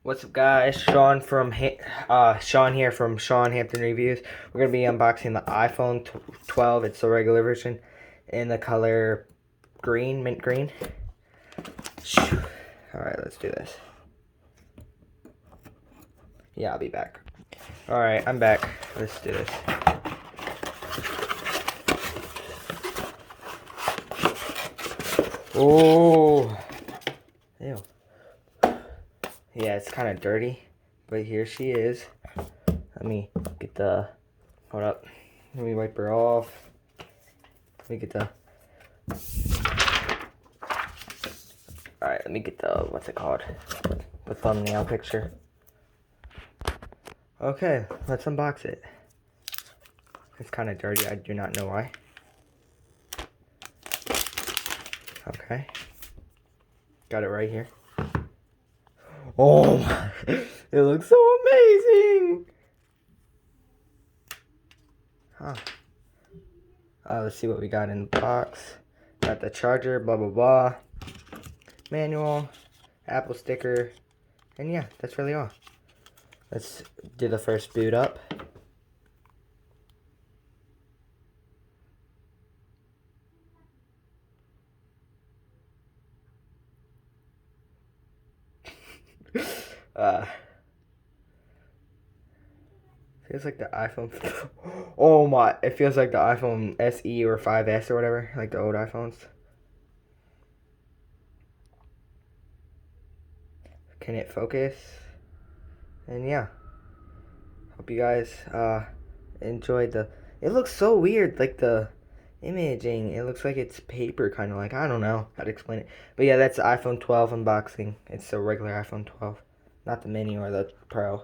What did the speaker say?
What's up, guys? Sean here from Sean Hampton Reviews. We're gonna be unboxing the iPhone 12. It's the regular version in the color green, mint green. All right, let's do this. Yeah, I'll be back. All right, I'm back. Let's do this. Oh, ew. Yeah, it's kind of dirty, but here she is. Let me get the. Hold up. Let me wipe her off. Let me get the. Alright, let me get the, what's it called? The thumbnail picture. Okay, let's unbox it. It's kind of dirty, I do not know why. Okay. Got it right here. Oh my, it looks so amazing! Huh. Let's see what we got in the box. Got the charger, blah blah blah. Manual, Apple sticker, and yeah, that's really all. Let's do the first boot up. uh, Feels like the iPhone. Oh my! It feels like the iPhone SE or 5S or whatever, like the old iPhones. Can it focus? And yeah, hope you guys enjoyed the. It looks so weird, like the imaging. It looks like it's paper, kind of like, I don't know how to explain it. But yeah, that's the iPhone 12 unboxing. It's the regular iPhone 12, not the mini or the Pro.